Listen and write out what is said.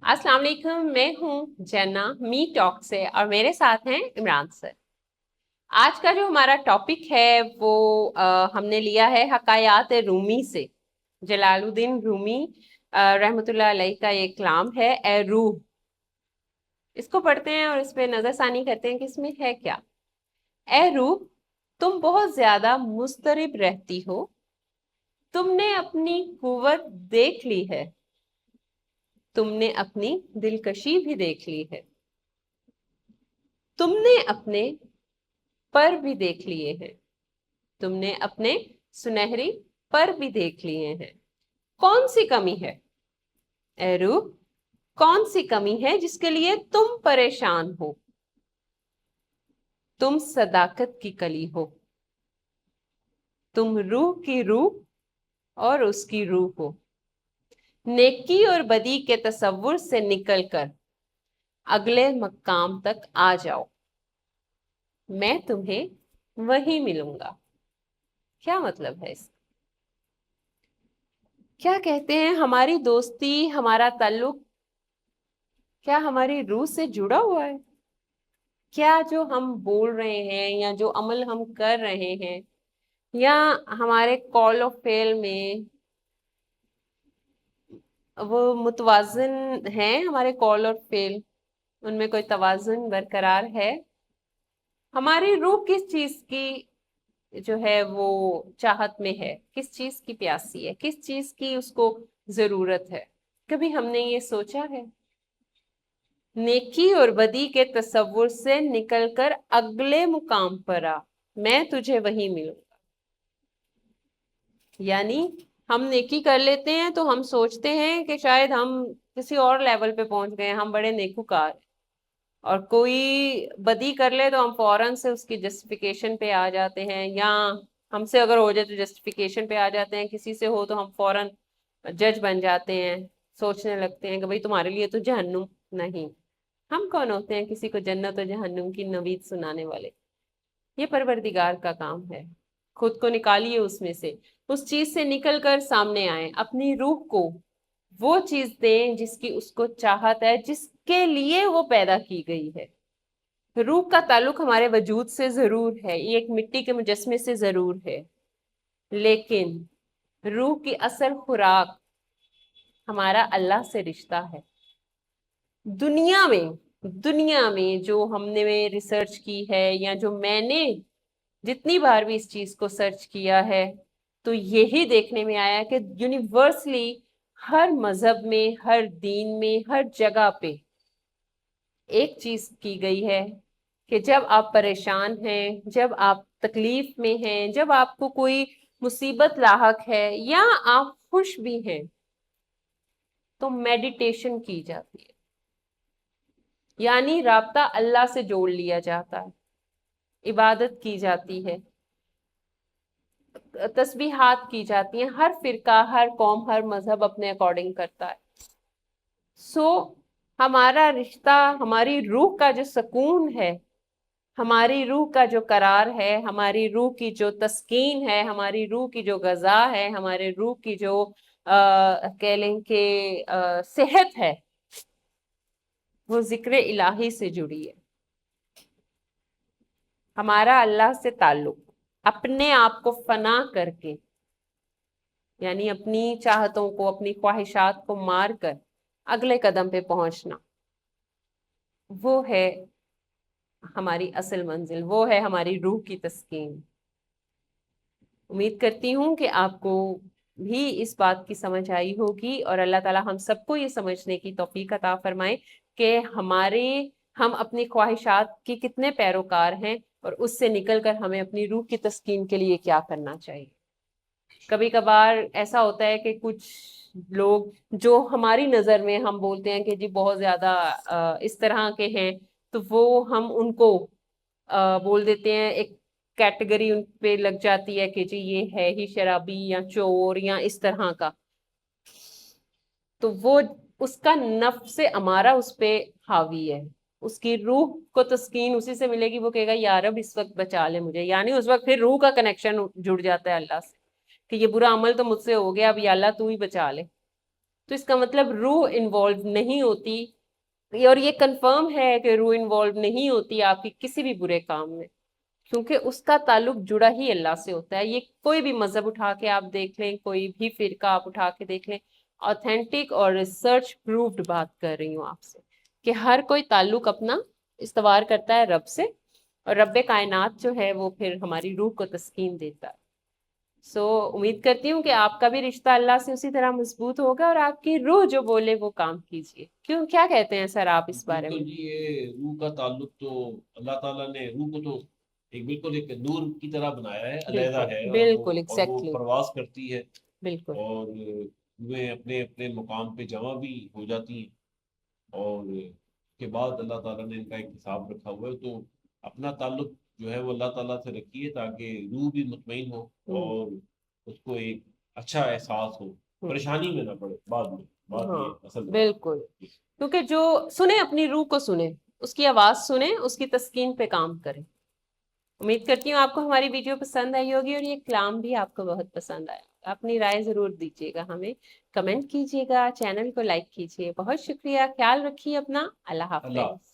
अस्सलाम वालेकुम, मैं हूँ जन्ना मी टॉक से और मेरे साथ हैं इमरान सर। आज का जो हमारा टॉपिक है वो हमने लिया है हकायात रूमी से। जलालुद्दीन रूमी रहमतुल्लाह अलैह का ये कलाम है ए रूह। इसको पढ़ते हैं और इस पे नजरसानी करते हैं कि इसमें है क्या। ए रूह, तुम बहुत ज्यादा मुस्तरिब रहती हो। तुमने अपनी कुव्वत देख ली है। तुमने अपनी दिलकशी भी देख ली है। तुमने अपने पर भी देख लिए हैं। तुमने अपने सुनहरी पर भी देख लिए हैं। कौन सी कमी है ए रूह? कौन सी कमी है जिसके लिए तुम परेशान हो? तुम सदाकत की कली हो। तुम रूह की रूह और उसकी रूह हो। नेकी और बदी के तसव्वुर से निकलकर अगले मकाम तक आ जाओ। मैं तुम्हें वहीं मिलूंगा। क्या मतलब है इसका? क्या कहते हैं, हमारी दोस्ती, हमारा ताल्लुक क्या हमारी रूह से जुड़ा हुआ है? क्या जो हम बोल रहे हैं या जो अमल हम कर रहे हैं या हमारे कॉल ऑफ फेल में वो मुतवाजन है? हमारे कॉल और फेल, उनमें कोई तवाजुन बरकरार है? हमारी रूह किस चीज की जो है वो चाहत में है? किस चीज की प्यासी है? किस चीज की उसको जरूरत है? कभी हमने ये सोचा है? नेकी और बदी के तसव्वुर से निकलकर अगले मुकाम पर आ, मैं तुझे वहीं मिलूंगा। यानी हम नेकी कर लेते हैं तो हम सोचते हैं कि शायद हम किसी और लेवल पे पहुंच गए, हम बड़े नेकूकार हैं। और कोई बदी कर ले तो हम फौरन से उसकी जस्टिफिकेशन पे आ जाते हैं, या हमसे अगर हो जाए तो जस्टिफिकेशन पे आ जाते हैं, किसी से हो तो हम फौरन जज बन जाते हैं। सोचने लगते हैं कि भाई तुम्हारे लिए तो जहन्नुम नहीं। हम कौन होते हैं किसी को जन्नत और जहन्नुम की नवीद सुनाने वाले? ये परवरदिगार का काम है। खुद को निकालिए उसमें से, उस चीज से निकल कर सामने आए, अपनी रूह को वो चीज दें जिसकी उसको चाहत है, जिसके लिए वो पैदा की गई है। रूह का ताल्लुक हमारे वजूद से जरूर है, ये एक मिट्टी के मुजस्मे से जरूर है, लेकिन रूह की असल खुराक हमारा अल्लाह से रिश्ता है। दुनिया में जो हमने रिसर्च की है या जो मैंने जितनी बार भी इस चीज को सर्च किया है, तो यही देखने में आया कि यूनिवर्सली हर मजहब में, हर दीन में, हर जगह पे एक चीज की गई है कि जब आप परेशान हैं, जब आप तकलीफ में हैं, जब आपको कोई मुसीबत लाहक है या आप खुश भी हैं, तो मेडिटेशन की जाती है। यानी राब्ता अल्लाह से जोड़ लिया जाता है, इबादत की जाती है, तस्बीहात की जाती हैं। हर फिरका, हर कौम, हर मजहब अपने अकॉर्डिंग करता है। सो हमारा रिश्ता, हमारी रूह का जो सुकून है, हमारी रूह का जो करार है, हमारी रूह की जो तस्कीन है, हमारी रूह की जो गजा है, हमारे रूह की जो कह लें कि सेहत है, वो जिक्र इलाही से जुड़ी है। हमारा अल्लाह से ताल्लुक अपने आप को फना करके, यानी अपनी चाहतों को, अपनी ख्वाहिशात को मार कर अगले कदम पे पहुंचना, वो है हमारी असल मंजिल, वो है हमारी रूह की तस्कीन। उम्मीद करती हूँ कि आपको भी इस बात की समझ आई होगी और अल्लाह ताला हम सबको ये समझने की तौफीक अता फरमाए कि हम अपनी ख्वाहिशात की कितने पैरोकार हैं और उससे निकलकर हमें अपनी रूह की तस्कीन के लिए क्या करना चाहिए। कभी कभार ऐसा होता है कि कुछ लोग जो हमारी नजर में हम बोलते हैं कि जी बहुत ज्यादा इस तरह के हैं, तो वो हम उनको बोल देते हैं, एक कैटेगरी उन पे लग जाती है कि जी ये है ही शराबी या चोर या इस तरह का। तो वो उसका नफ्स से अमारा उस पे हावी है, उसकी रूह को तस्कीन उसी से मिलेगी। वो कहेगा यार अब इस वक्त बचा ले मुझे, यानी उस वक्त फिर रूह का कनेक्शन जुड़ जाता है अल्लाह से कि ये बुरा अमल तो मुझसे हो गया, अब या अल्लाह तू ही बचा ले। تو اس کا مطلب روح انوالو نہیں ہوتی، اور یہ کنفرم ہے کہ روح انوالو نہیں ہوتی آپ کی کسی بھی برے کام میں، کیونکہ اس کا تعلق جڑا ہی اللہ سے ہوتا ہے۔ یہ کوئی بھی مذہب اٹھا کے آپ دیکھ لیں، کوئی بھی فرقہ آپ اٹھا کے دیکھ لیں، آتھینٹک اور ریسرچ پروفڈ بات کر رہی ہوں آپ سے، کہ ہر کوئی تعلق اپنا استوار کرتا ہے رب سے، اور رب کائنات جو ہے وہ پھر ہماری روح کو تسکین دیتا ہے۔ سو امید کرتی ہوں کہ آپ کا بھی رشتہ اللہ سے اسی طرح مضبوط ہوگا، اور آپ کی روح جو بولے وہ کام کیجیے۔ کیوں، کیا کہتے ہیں سر آپ اس بارے میں؟ بالکل جی، یہ روح کا تعلق تو اللہ تعالیٰ نے روح کو تو بالکل ایک نور کی طرح بنایا ہے، علیحدہ بالکل ہے، بالکل وہ ایگزیکٹلی، پرواز کرتی ہے، بالکل اور روحیں اپنے اپنے مقام پہ جمع بھی ہو جاتی ہیں، اور اس کے بعد اللہ تعالیٰ نے ان کا ایک حساب رکھا ہوا ہے۔ تو اپنا تعلق جو ہے وہ اللہ تعالیٰ سے رکھیے، تاکہ روح بھی مطمئن ہو اور اس کو ایک اچھا احساس ہو، پریشانی میں نہ پڑے بعد ہاں میں اصل بالکل، بات۔ کیونکہ جو سنیں اپنی روح کو سنیں، اس کی آواز سنیں، اس کی تسکین پہ کام کریں۔ امید کرتی ہوں آپ کو ہماری ویڈیو پسند آئی ہوگی، اور یہ کلام بھی آپ کو بہت پسند آیا۔ اپنی رائے ضرور دیجیے گا، ہمیں کمنٹ کیجیے گا، چینل کو لائک کیجیے۔ بہت شکریہ، خیال رکھیے اپنا، اللہ اللہ حافظ۔